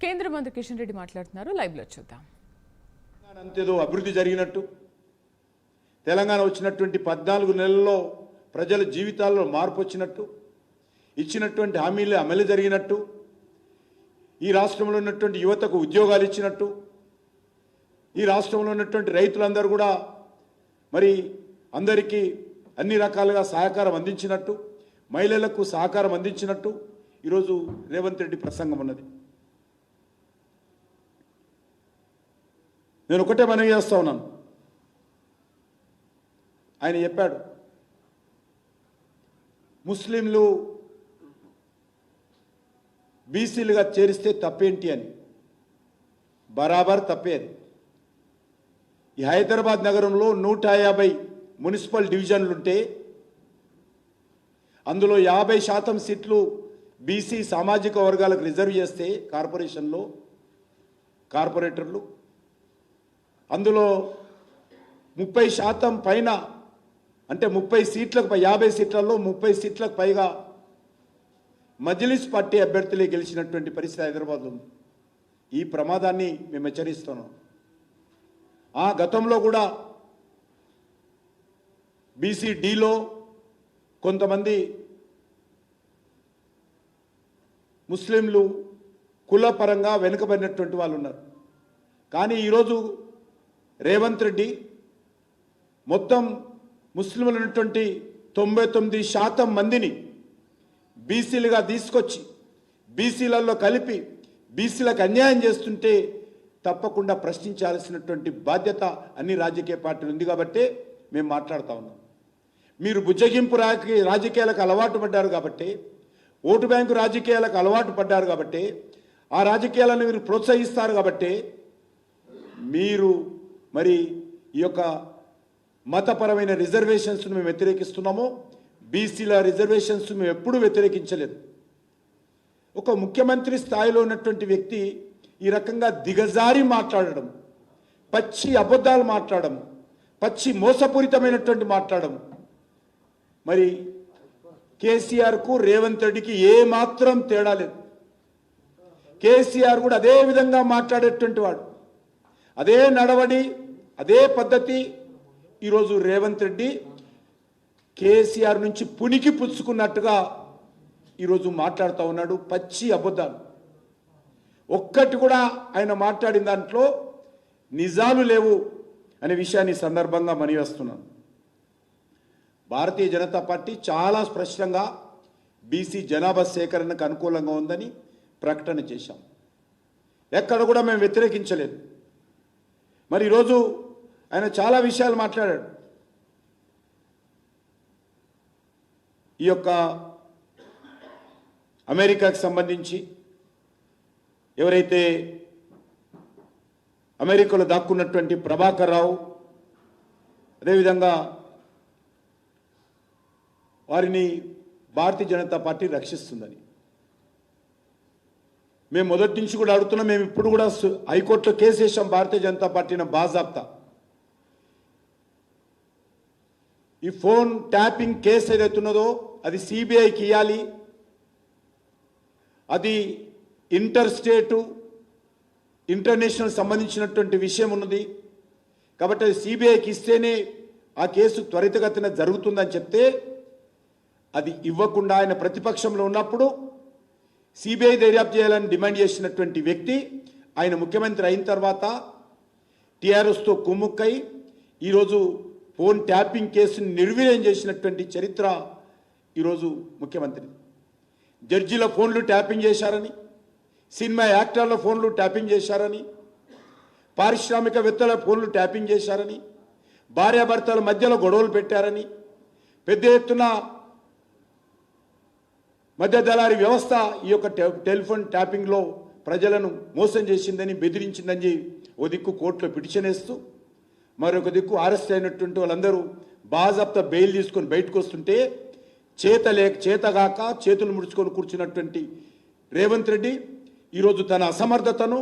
కేంద్ర మంత్రి కిషన్ రెడ్డి మాట్లాడుతున్నారు, లైవ్ లో చూద్దాం. అంతేదో అభివృద్ధి జరిగినట్టు, తెలంగాణ వచ్చినటువంటి 14 నెలల్లో ప్రజల జీవితాల్లో మార్పు వచ్చినట్టు, ఇచ్చినటువంటి హామీలు అమలు జరిగినట్టు, ఈ రాష్ట్రంలో ఉన్నటువంటి యువతకు ఉద్యోగాలు ఇచ్చినట్టు, ఈ రాష్ట్రంలో ఉన్నటువంటి రైతులందరూ కూడా మరి అందరికీ అన్ని రకాలుగా సహకారం అందించినట్టు, మహిళలకు సహకారం అందించినట్టు ఈరోజు రేవంత్ రెడ్డి ప్రసంగం ఉన్నది. నేను ఒకటే మనవి చేస్తా ఉన్నాను. ఆయన చెప్పాడు ముస్లింలు బీసీలుగా చేరిస్తే తప్పేంటి అని. బరాబర్ తప్పేది. ఈ హైదరాబాద్ నగరంలో 150 మున్సిపల్ డివిజన్లుంటే అందులో 50% సీట్లు బీసీ సామాజిక వర్గాలకు రిజర్వ్ చేస్తే కార్పొరేషన్లో కార్పొరేటర్లు, అందులో 30% పైన అంటే 30 సీట్లకు 50 సీట్లలో 30 సీట్లకు పైగా మజ్లిస్ పార్టీ అభ్యర్థులే గెలిచినటువంటి పరిస్థితి హైదరాబాద్లో ఉంది. ఈ ప్రమాదాన్ని మేము హెచ్చరిస్తున్నాం. గతంలో కూడా బీసీడీలో కొంతమంది ముస్లింలు కులపరంగా వెనుకబడినటువంటి వాళ్ళు ఉన్నారు. కానీ ఈరోజు రేవంత్ రెడ్డి మొత్తం ముస్లింలు ఉన్నటువంటి 99% మందిని బీసీలుగా తీసుకొచ్చి బీసీలలో కలిపి బీసీలకు అన్యాయం చేస్తుంటే తప్పకుండా ప్రశ్నించాల్సినటువంటి బాధ్యత అన్ని రాజకీయ పార్టీలు ఉంది. కాబట్టి మేము మాట్లాడుతూ ఉన్నాం. మీరు బుజ్జగింపు రాజకీయాలకు అలవాటు పడ్డారు కాబట్టి, ఓటు బ్యాంకు రాజకీయాలకు అలవాటు పడ్డారు కాబట్టి, ఆ రాజకీయాలను మీరు ప్రోత్సహిస్తారు కాబట్టి మీరు మరి ఈ యొక్క మతపరమైన రిజర్వేషన్స్ను మేము వ్యతిరేకిస్తున్నాము. బీసీల రిజర్వేషన్స్ మేము ఎప్పుడూ వ్యతిరేకించలేదు. ఒక ముఖ్యమంత్రి స్థాయిలో ఉన్నటువంటి వ్యక్తి ఈ రకంగా దిగజారి మాట్లాడడం, పచ్చి అబద్ధాలు మాట్లాడడం, పచ్చి మోసపూరితమైనటువంటి మాట్లాడడం, మరి కేసీఆర్కు రేవంత్ రెడ్డికి ఏమాత్రం తేడా లేదు. కేసీఆర్ కూడా అదే విధంగా మాట్లాడేటువంటి వాడు, అదే నడవడి, అదే పద్ధతి. ఈరోజు రేవంత్ రెడ్డి కేసీఆర్ నుంచి పునికి పుచ్చుకున్నట్టుగా ఈరోజు మాట్లాడుతూ ఉన్నాడు. పచ్చి అబద్ధాలు, ఒక్కటి కూడా ఆయన మాట్లాడిన దాంట్లో నిజాలు లేవు అనే విషయాన్ని సందర్భంగా మనవేస్తున్నాను. భారతీయ జనతా పార్టీ చాలా స్పష్టంగా బీసీ జనాభా సేకరణకు అనుకూలంగా ఉందని ప్రకటన చేశాం. ఎక్కడ కూడా మేము వ్యతిరేకించలేదు. మరి ఈరోజు ఆయన చాలా విషయాలు మాట్లాడాడు. ఈ యొక్క అమెరికాకు సంబంధించి ఎవరైతే అమెరికాలో దాక్కున్నటువంటి ప్రభాకర్ రావు, అదేవిధంగా వారిని భారతీయ జనతా పార్టీ రక్షిస్తుందని మేము మొదటి నుంచి కూడా అడుగుతున్నాం. మేము ఇప్పుడు కూడా హైకోర్టులో కేసు వేసాం. భారతీయ జనతా పార్టీని బాజాప్తా ఈ ఫోన్ ట్యాపింగ్ కేసు ఏదైతున్నదో అది సిబిఐకి ఇవ్వాలి. అది ఇంటర్ స్టేటు ఇంటర్నేషనల్ సంబంధించినటువంటి విషయం ఉన్నది కాబట్టి అది సిబిఐకి ఇస్తేనే ఆ కేసు త్వరితగతిన జరుగుతుందని చెప్తే అది ఇవ్వకుండా ఆయన ప్రతిపక్షంలో ఉన్నప్పుడు సిబిఐ దర్యాప్తు చేయాలని డిమాండ్ చేసినటువంటి వ్యక్తి ఆయన ముఖ్యమంత్రి అయిన తర్వాత టీఆర్ఎస్తో కుమ్ముక్కై ఈరోజు ఫోన్ ట్యాపింగ్ కేసును నిర్వీర్యం చేసినటువంటి చరిత్ర ఈరోజు ముఖ్యమంత్రి. జడ్జీల ఫోన్లు ట్యాపింగ్ చేశారని, సినిమా యాక్టర్ల ఫోన్లు ట్యాపింగ్ చేశారని, పారిశ్రామికవేత్తల ఫోన్లు ట్యాపింగ్ చేశారని, భార్యాభర్తల మధ్యలో గొడవలు పెట్టారని, పెద్ద ఎత్తున మధ్య దళారీ వ్యవస్థ ఈ యొక్క టెలిఫోన్ ట్యాపింగ్లో ప్రజలను మోసం చేసిందని, బెదిరించిందని ఓ దిక్కు కోర్టులో పిటిషన్ వేస్తూ, మరొక దిక్కు అరెస్ట్ అయినటువంటి వాళ్ళందరూ బాజాప్తా బెయిల్ తీసుకొని బయటకు వస్తుంటే చేతగాక చేతులు ముడుచుకొని కూర్చున్నటువంటి రేవంత్ రెడ్డి ఈరోజు తన అసమర్థతను